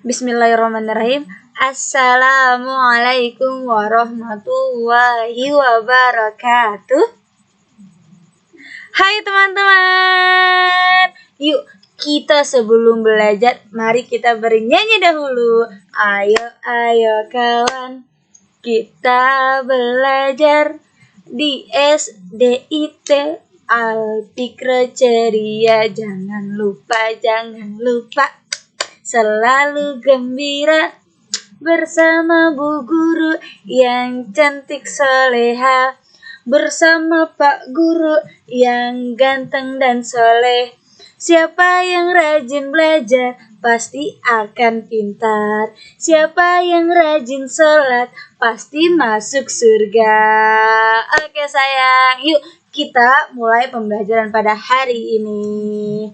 Bismillahirrahmanirrahim. Assalamualaikum warahmatullahi wabarakatuh. Hai teman-teman. Yuk kita sebelum belajar, mari kita bernyanyi dahulu. Ayo, ayo kawan, kita belajar di SDIT Al-Fikra Ceria. Jangan lupa selalu gembira bersama Bu Guru yang cantik soleha, bersama Pak Guru yang ganteng dan soleh. Siapa yang rajin belajar pasti akan pintar. Siapa yang rajin sholat pasti masuk surga. Oke sayang, yuk kita mulai pembelajaran pada hari ini.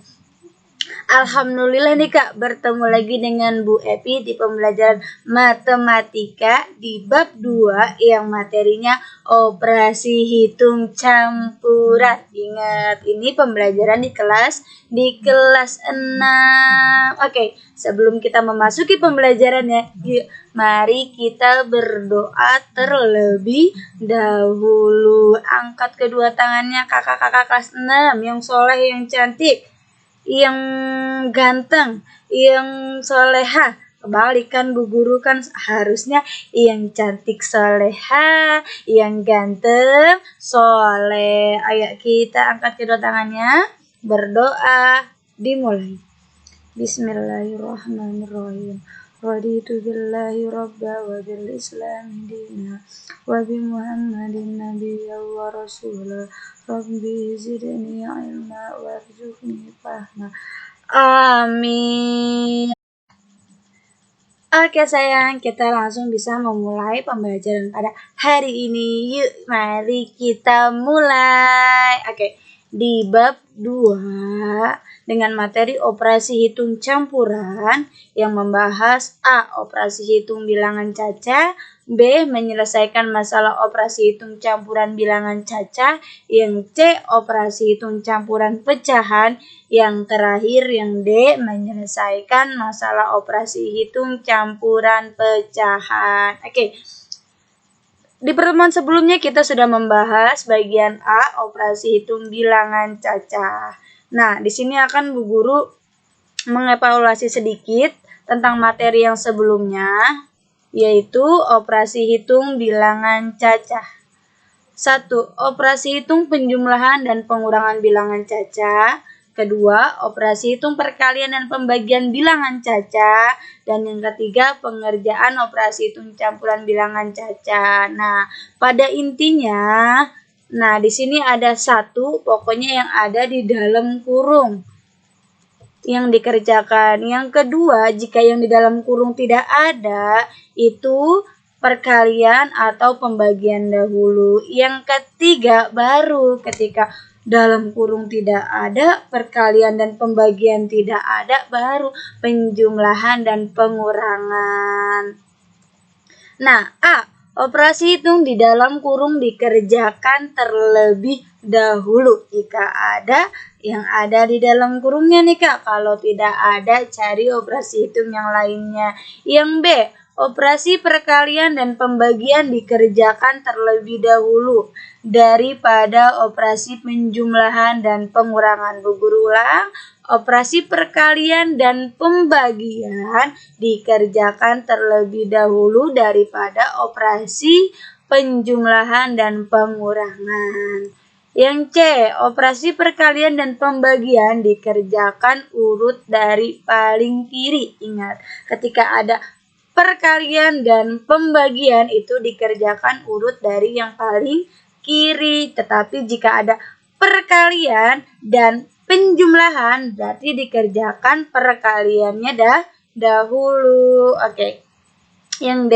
Alhamdulillah nih Kak, bertemu lagi dengan Bu Epi di pembelajaran matematika di bab 2 yang materinya operasi hitung campuran. Ingat, ini pembelajaran di kelas 6. Oke, sebelum kita memasuki pembelajarannya, yuk mari kita berdoa terlebih dahulu. Angkat kedua tangannya kakak-kakak kelas 6 yang soleh, yang cantik, yang ganteng, yang soleha. Kebalikan Bu Guru kan harusnya yang cantik soleha, yang ganteng soleh. Ayo kita angkat kedua tangannya, berdoa, dimulai. Bismillahirrahmanirrahim. Raditu billahi rabba wa bil islam dina wa bi muhammadin nabiyya wa rasula. Rabbi zidni ilma warzuqni fahma. Amin. Oke sayang, kita langsung bisa memulai pembelajaran pada hari ini. Yuk, mari kita mulai. Oke, di bab 2 dengan materi operasi hitung campuran yang membahas A. Operasi hitung bilangan caca, B. Menyelesaikan masalah operasi hitung campuran bilangan caca, yang C. Operasi hitung campuran pecahan, yang terakhir yang D. Menyelesaikan masalah operasi hitung campuran pecahan. Oke. Di pertemuan sebelumnya kita sudah membahas bagian A, operasi hitung bilangan caca. Nah, di sini akan Bu Guru mengevaluasi sedikit tentang materi yang sebelumnya, yaitu operasi hitung bilangan caca. 1. Operasi hitung penjumlahan dan pengurangan bilangan caca. Kedua, operasi hitung perkalian dan pembagian bilangan caca. Dan yang ketiga, pengerjaan operasi hitung campuran bilangan caca. Nah, pada intinya, di sini ada 1, pokoknya yang ada di dalam kurung yang dikerjakan. Yang kedua, jika yang di dalam kurung tidak ada, itu perkalian atau pembagian dahulu. Yang ketiga, baru ketika dalam kurung tidak ada, perkalian dan pembagian tidak ada, baru penjumlahan dan pengurangan. Nah, A. Operasi hitung di dalam kurung dikerjakan terlebih dahulu jika ada yang ada di dalam kurungnya nih Kak. Kalau tidak ada, cari operasi hitung yang lainnya. Yang B. Operasi perkalian dan pembagian dikerjakan terlebih dahulu daripada operasi penjumlahan dan pengurangan. Bu Guru ulang, operasi perkalian dan pembagian dikerjakan terlebih dahulu daripada operasi penjumlahan dan pengurangan. Yang C, operasi perkalian dan pembagian dikerjakan urut dari paling kiri. Ingat, ketika ada perkalian dan pembagian itu dikerjakan urut dari yang paling kiri. Tetapi jika ada perkalian dan penjumlahan berarti dikerjakan perkaliannya dahulu. Oke. Yang D,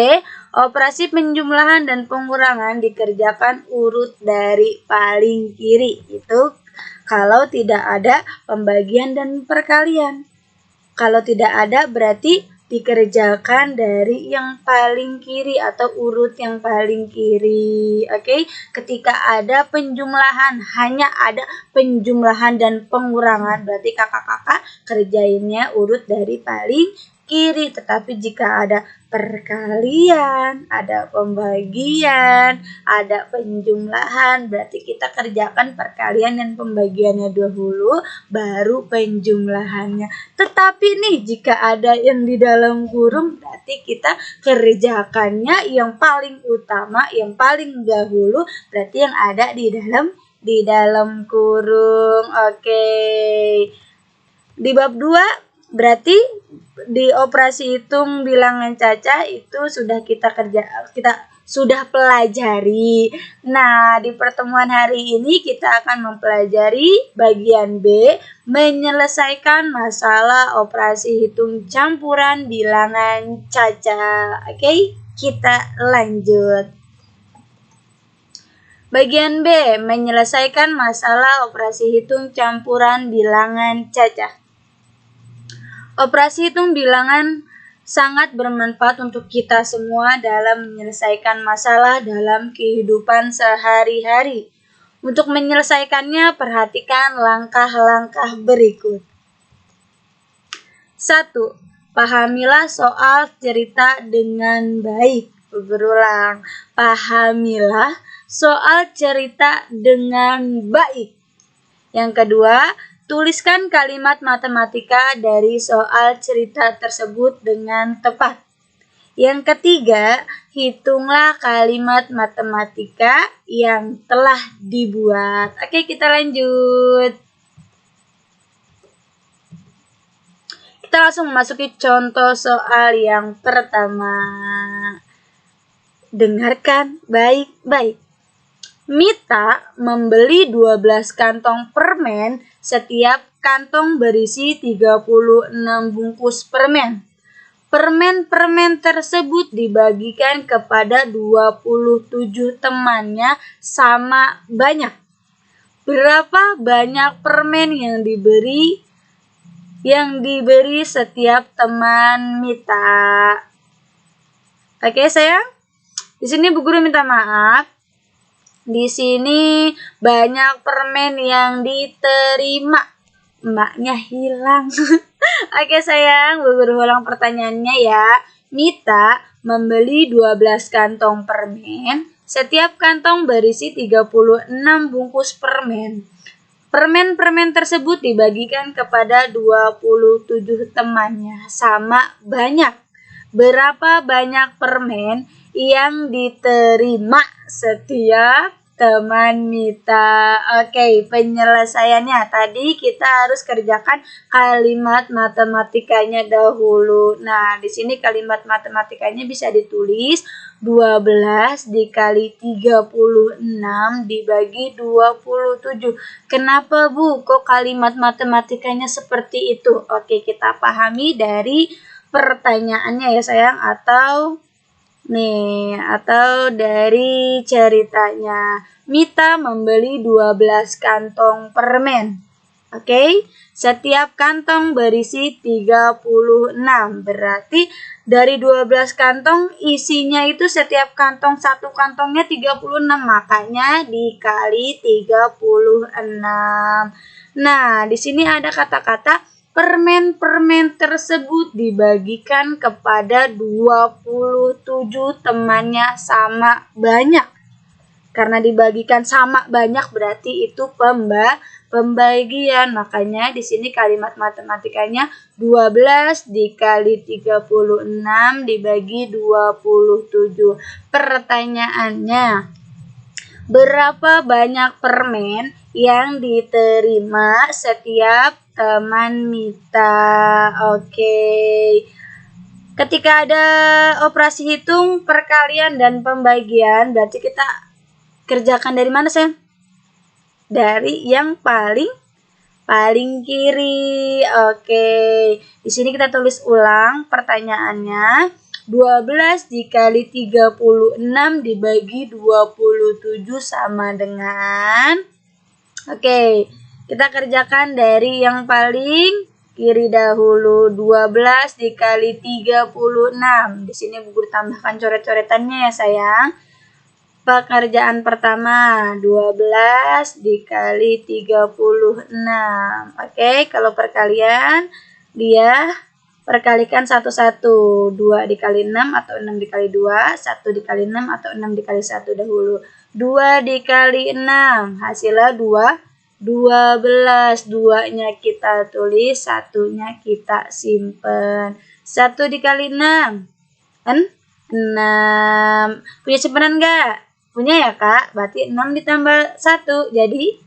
operasi penjumlahan dan pengurangan dikerjakan urut dari paling kiri. Itu kalau tidak ada pembagian dan perkalian. Kalau tidak ada berarti dikerjakan dari yang paling kiri atau urut yang paling kiri. Oke, ketika ada penjumlahan, hanya ada penjumlahan dan pengurangan, berarti kakak-kakak kerjainnya urut dari paling kiri. Tetapi jika ada perkalian, ada pembagian, ada penjumlahan, berarti kita kerjakan perkalian dan pembagiannya dahulu, baru penjumlahannya. Tetapi nih, jika ada yang di dalam kurung, berarti kita kerjakannya yang paling utama, yang paling dahulu, berarti yang ada di dalam kurung. Oke. Di bab 2 berarti di operasi hitung bilangan cacah itu sudah kita sudah pelajari. Nah, di pertemuan hari ini kita akan mempelajari bagian B, menyelesaikan masalah operasi hitung campuran bilangan cacah. Oke, kita lanjut. Bagian B, menyelesaikan masalah operasi hitung campuran bilangan cacah. Operasi hitung bilangan sangat bermanfaat untuk kita semua dalam menyelesaikan masalah dalam kehidupan sehari-hari. Untuk menyelesaikannya, perhatikan langkah-langkah berikut. 1. Pahamilah soal cerita dengan baik. Berulang, pahamilah soal cerita dengan baik. Yang kedua, tuliskan kalimat matematika dari soal cerita tersebut dengan tepat. Yang ketiga, hitunglah kalimat matematika yang telah dibuat. Oke, kita lanjut. Kita langsung memasuki contoh soal yang pertama. Dengarkan baik-baik. Mita membeli 12 kantong permen, setiap kantong berisi 36 bungkus permen. Permen-permen tersebut dibagikan kepada 27 temannya sama banyak. Berapa banyak permen yang diberi setiap teman Mita? Oke, sayang. Di sini Bu Guru minta maaf. Di sini banyak permen yang diterima. Emaknya hilang. Oke sayang, Bu Guru ulang pertanyaannya ya. Mita membeli 12 kantong permen. Setiap kantong berisi 36 bungkus permen. Permen-permen tersebut dibagikan kepada 27 temannya. Sama banyak. Berapa banyak permen yang diterima setiap teman Mita? Oke, penyelesaiannya tadi kita harus kerjakan kalimat matematikanya dahulu. Nah, di sini kalimat matematikanya bisa ditulis 12 dikali 36 dibagi 27. Kenapa Bu? Kok kalimat matematikanya seperti itu? Oke, kita pahami dari pertanyaannya ya sayang, atau dari ceritanya. Mita membeli 12 kantong permen. Oke, setiap kantong berisi 36. Berarti dari 12 kantong isinya itu setiap kantong, satu kantongnya 36. Makanya dikali 36. Nah, di sini ada kata-kata permen-permen tersebut dibagikan kepada 27 temannya sama banyak. Karena dibagikan sama banyak berarti itu pembagian. Makanya di sini kalimat matematikanya 12 dikali 36 dibagi 27. Pertanyaannya, berapa banyak permen yang diterima setiap teman Mita? Oke. Ketika ada operasi hitung, perkalian, dan pembagian, berarti kita kerjakan dari mana, Sen? Dari yang paling kiri. Oke. Di sini kita tulis ulang pertanyaannya. 12 dikali 36 dibagi 27 sama dengan, oke, kita kerjakan dari yang paling kiri dahulu. 12 dikali 36. Di sini Bu Guru tambahkan coret-coretannya ya sayang. Pekerjaan pertama 12 dikali 36. Oke, kalau perkalian dia perkalikan satu-satu. 2 dikali 6 atau 6 dikali 2, 1 dikali 6 atau 6 dikali 1 dahulu. 2 dikali 6, hasilnya 12. 2-nya kita tulis, 1-nya kita simpen. 1 dikali 6, 6. Punya simpanan enggak? Punya ya Kak? Berarti 6 ditambah 1, jadi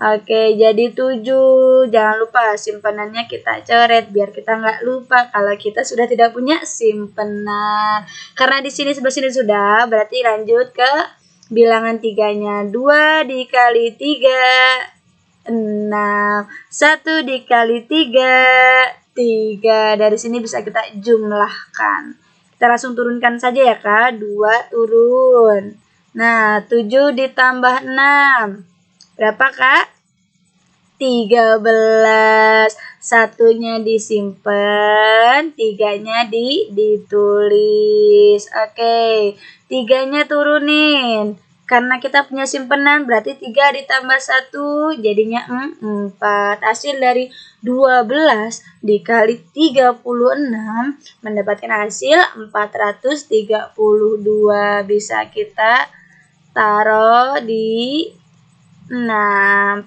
oke, jadi 7. Jangan lupa simpenannya kita coret biar kita nggak lupa kalau kita sudah tidak punya simpenan. Karena di sini sebelah sini sudah, berarti lanjut ke bilangan 3-nya. 2 dikali 3, 6. 1 dikali 3, 3. Dari sini bisa kita jumlahkan. Kita langsung turunkan saja ya Kak. 2 turun. Nah, 7 ditambah 6. Berapa Kak? 13. 1-nya disimpan, 3-nya ditulis. Oke, 3-nya turunin. Karena kita punya simpenan berarti 3 ditambah 1 jadinya 4. Hasil dari 12 dikali 36 mendapatkan hasil 432. Bisa kita taruh di 432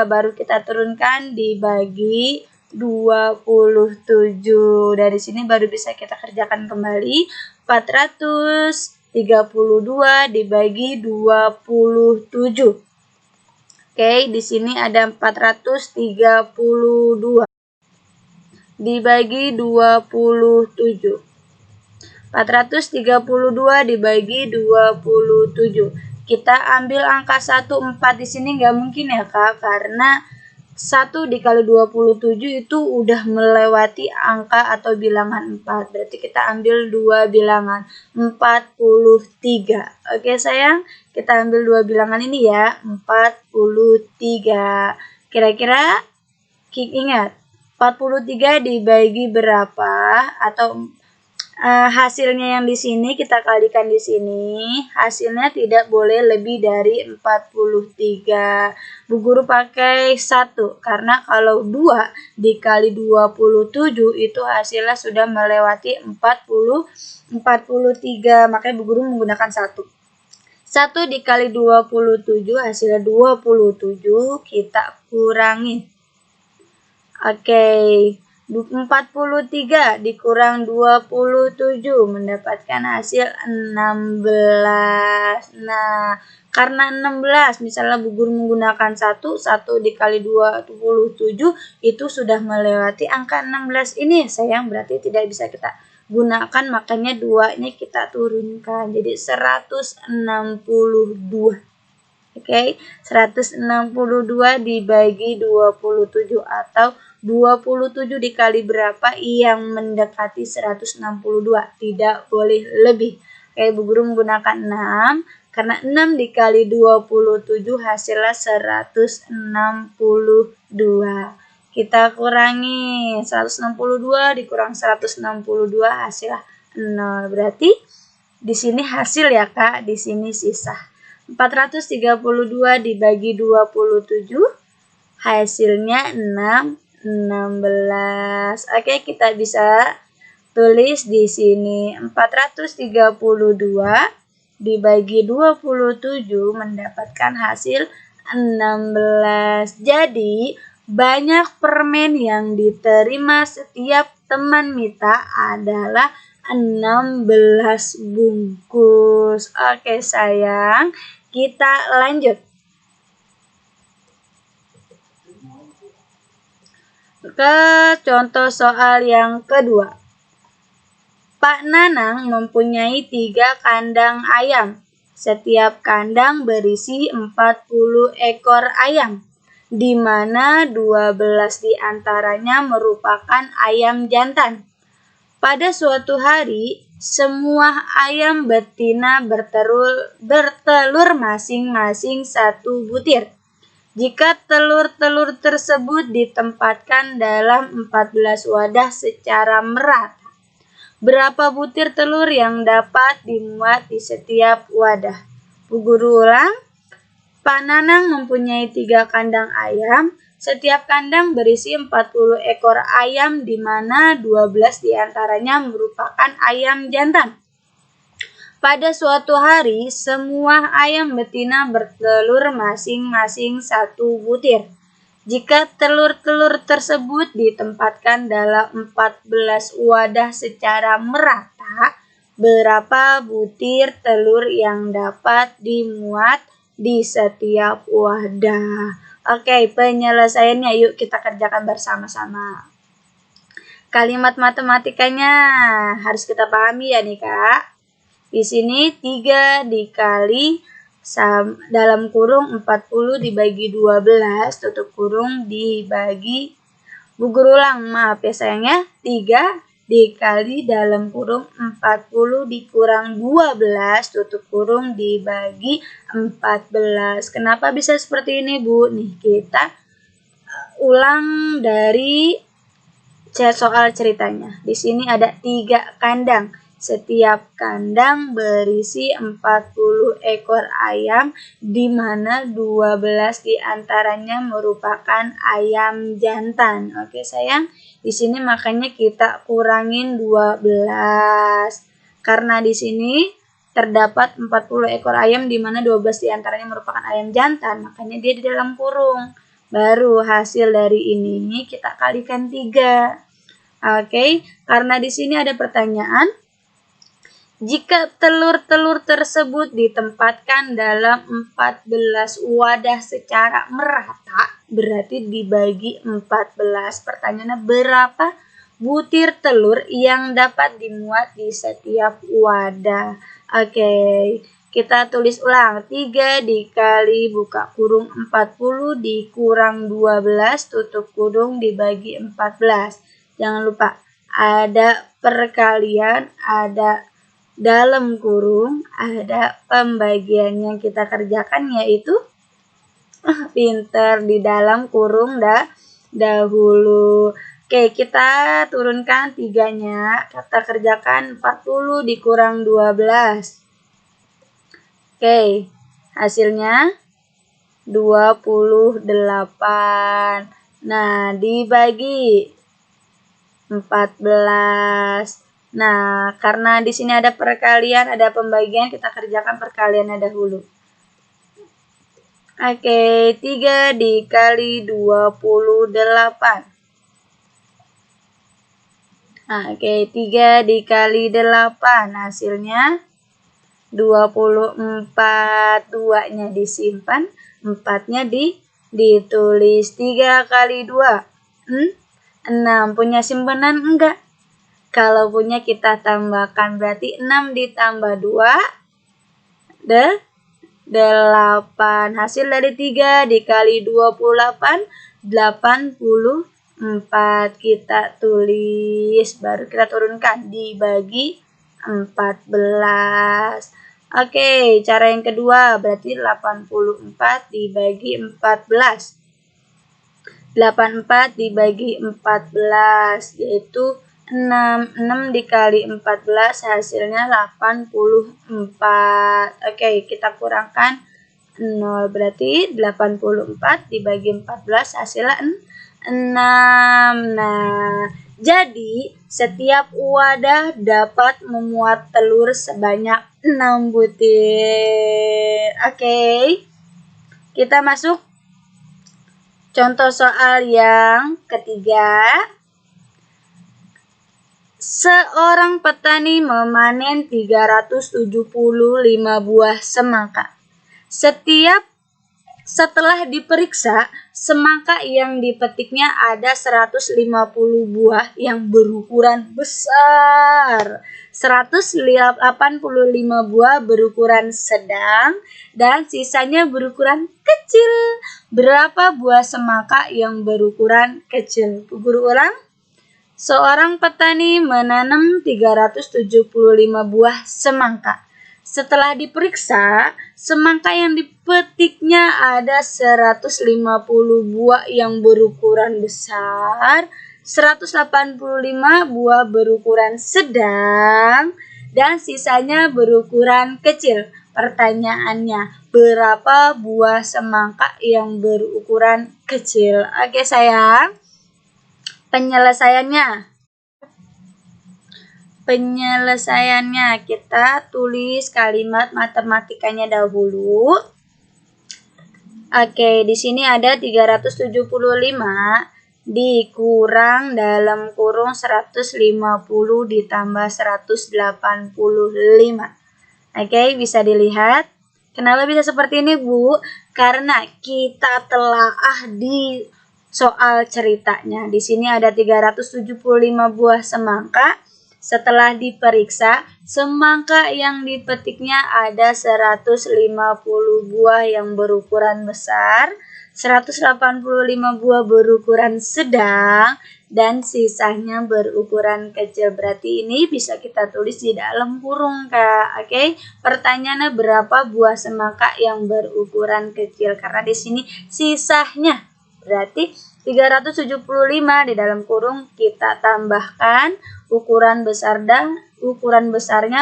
baru kita turunkan dibagi 27. Dari sini baru bisa kita kerjakan kembali. 432 dibagi 27. Oke, di sini ada 432 dibagi 27. 432 dibagi 27. Kita ambil angka 1, 4 di sini nggak mungkin ya Kak, karena 1 dikali 27 itu udah melewati angka atau bilangan 4. Berarti kita ambil 2 bilangan, 43. Oke sayang, kita ambil 2 bilangan ini ya, 43. Kira-kira ingat, 43 dibagi berapa atau hasilnya yang di sini kita kalikan di sini, hasilnya tidak boleh lebih dari 43. Bu Guru pakai 1 karena kalau 2 dikali 27 itu hasilnya sudah melewati 43. Makanya Bu Guru menggunakan 1. 1 dikali 27 hasilnya 27, kita kurangin. Oke. 43 dikurang 27 mendapatkan hasil 16. Nah, karena 16 misalnya Bu Guru menggunakan 1 dikali 27 itu sudah melewati angka 16 ini. Sayang berarti tidak bisa kita gunakan, makanya 2-nya kita turunkan. Jadi 162. Oke, 162 dibagi 27 atau 27 dikali berapa yang mendekati 162, tidak boleh lebih. Oke, Bu Guru menggunakan 6, karena 6 dikali 27 hasilnya 162. Kita kurangi, 162 dikurang 162 hasilnya 0. Berarti di sini hasil ya Kak, di sini sisa. 432 dibagi 27 hasilnya 16. Oke, kita bisa tulis di sini 432 dibagi 27 mendapatkan hasil 16. Jadi, banyak permen yang diterima setiap teman Mita adalah 16 bungkus. Oke sayang, kita lanjut. Ke contoh soal yang kedua. Pak Nanang mempunyai 3 kandang ayam. Setiap kandang berisi 40 ekor ayam, di mana 12 diantaranya merupakan ayam jantan. Pada suatu hari, semua ayam betina bertelur masing-masing 1 butir. Jika telur-telur tersebut ditempatkan dalam 14 wadah secara merata, berapa butir telur yang dapat dimuat di setiap wadah? Bu Guru ulang. Pak Nanang mempunyai 3 kandang ayam. Setiap kandang berisi 40 ekor ayam di mana 12 diantaranya merupakan ayam jantan. Pada suatu hari, semua ayam betina bertelur masing-masing 1 butir. Jika telur-telur tersebut ditempatkan dalam 14 wadah secara merata, berapa butir telur yang dapat dimuat di setiap wadah? Oke, penyelesaiannya yuk kita kerjakan bersama-sama. Kalimat matematikanya harus kita pahami ya nih Kak. Di sini 3 dikali dalam kurung 40 dibagi 12 tutup kurung dibagi gugur ulang. Maaf ya sayangnya. 3 dikali dalam kurung 40 dikurang 12 tutup kurung dibagi 14. Kenapa bisa seperti ini Bu? Nih kita ulang dari soal ceritanya. Di sini ada 3 kandang. Setiap kandang berisi 40 ekor ayam di mana 12 diantaranya merupakan ayam jantan. Oke sayang, di sini makanya kita kurangin 12. Karena di sini terdapat 40 ekor ayam di mana 12 diantaranya merupakan ayam jantan, makanya dia di dalam kurung. Baru hasil dari ini kita kalikan 3. Oke, karena di sini ada pertanyaan. Jika telur-telur tersebut ditempatkan dalam 14 wadah secara merata, berarti dibagi 14. Pertanyaannya berapa butir telur yang dapat dimuat di setiap wadah? Oke, kita tulis ulang. 3 dikali buka kurung 40 dikurang 12 tutup kurung dibagi 14. Jangan lupa ada perkalian, ada dalam kurung, ada pembagian yang kita kerjakan yaitu pinter di dalam kurung dahulu. Oke, kita turunkan 3-nya. Kita kerjakan 40 dikurang 12. Oke, hasilnya 28. Nah, dibagi 14. Nah, karena di sini ada perkalian, ada pembagian, kita kerjakan perkaliannya dahulu. Oke, 3 dikali 28. Nah, oke, 3 dikali 8, hasilnya 24. 2-nya disimpan, 4-nya ditulis. 3 kali 2, 6. Punya simpanan enggak? Kalau punya kita tambahkan, berarti 6 ditambah 2, 8. Hasil dari 3 dikali 28, 84. Kita tulis, baru kita turunkan, dibagi 14. Oke, cara yang kedua, berarti 84 dibagi 14. 84 dibagi 14, yaitu 6 dikali 14 hasilnya 84. Oke, kita kurangkan 0, berarti 84 dibagi 14 hasilnya 6. Nah, jadi setiap wadah dapat memuat telur sebanyak 6 butir. Oke, kita masuk contoh soal yang ketiga. Seorang petani memanen 375 buah semangka. Setelah diperiksa, semangka yang dipetiknya ada 150 buah yang berukuran besar, 185 buah berukuran sedang, dan sisanya berukuran kecil. Berapa buah semangka yang berukuran kecil? Guru ulang. Seorang petani menanam 375 buah semangka. Setelah diperiksa, semangka yang dipetiknya ada 150 buah yang berukuran besar, 185 buah berukuran sedang, dan sisanya berukuran kecil. Pertanyaannya, berapa buah semangka yang berukuran kecil? Oke sayang, penyelesaiannya kita tulis kalimat matematikanya dahulu. Oke, di sini ada 375 dikurang dalam kurung 150 ditambah 185. Oke, bisa dilihat. Kenapa bisa seperti ini, Bu? Karena kita telaah di soal ceritanya. Di sini ada 375 buah semangka. Setelah diperiksa, semangka yang dipetiknya ada 150 buah yang berukuran besar, 185 buah berukuran sedang, dan sisanya berukuran kecil. Berarti ini bisa kita tulis di dalam kurung, Kak. Oke, pertanyaannya berapa buah semangka yang berukuran kecil? Karena di sini sisanya. Berarti 375 di dalam kurung kita tambahkan ukuran besarnya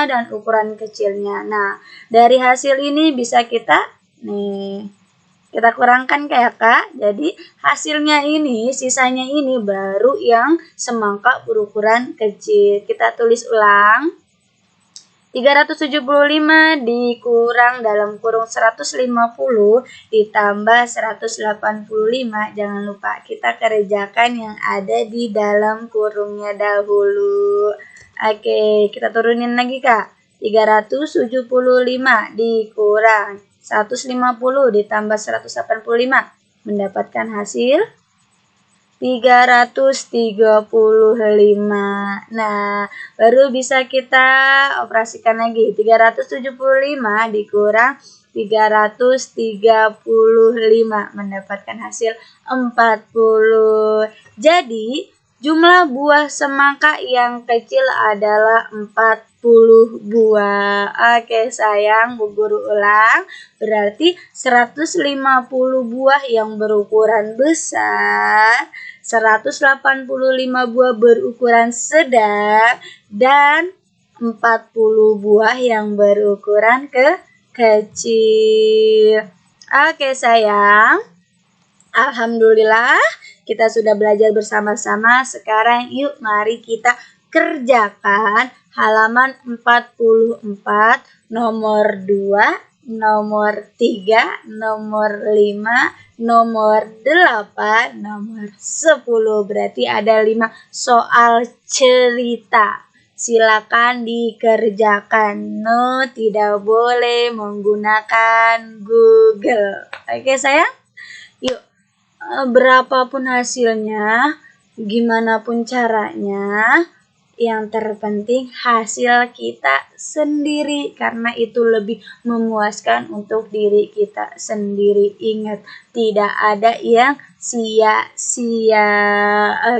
dan ukuran kecilnya. Nah, dari hasil ini bisa kita kurangkan kayak Kak. Jadi hasilnya ini, sisanya ini baru yang semangka berukuran kecil. Kita tulis ulang. 375 dikurang dalam kurung 150 ditambah 185. Jangan lupa kita kerjakan yang ada di dalam kurungnya dahulu. Oke, kita turunin lagi Kak. 375 dikurang 150 ditambah 185 mendapatkan hasil 335. Nah, baru bisa kita operasikan lagi. 375 dikurang 335 mendapatkan hasil 40. Jadi, jumlah buah semangka yang kecil adalah 40 buah. Oke sayang, Bu Guru ulang. Berarti 150 buah yang berukuran besar, 185 buah berukuran sedang, dan 40 buah yang berukuran kecil. Oke sayang, alhamdulillah kita sudah belajar bersama-sama. Sekarang yuk mari kita kerjakan halaman 44, nomor 2, nomor 3, nomor 5, nomor 8, nomor 10. Berarti ada 5 soal cerita. Silakan dikerjakan. No, tidak boleh menggunakan Google. Oke sayang? Yuk. Berapapun hasilnya, gimana pun caranya, yang terpenting hasil kita sendiri, karena itu lebih memuaskan untuk diri kita sendiri. Ingat, tidak ada yang sia-sia.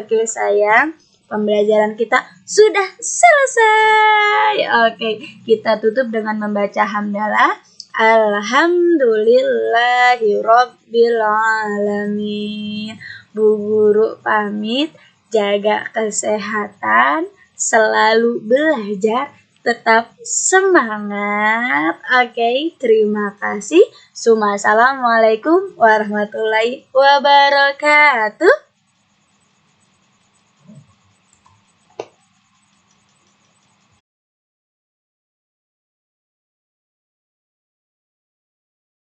Oke sayang, pembelajaran kita sudah selesai. Oke, kita tutup dengan membaca hamdalah. Alhamdulillahirabbil alamin. Bu Guru pamit, jaga kesehatan, selalu belajar, tetap semangat. Oke, terima kasih. Assalamualaikum warahmatullahi wabarakatuh.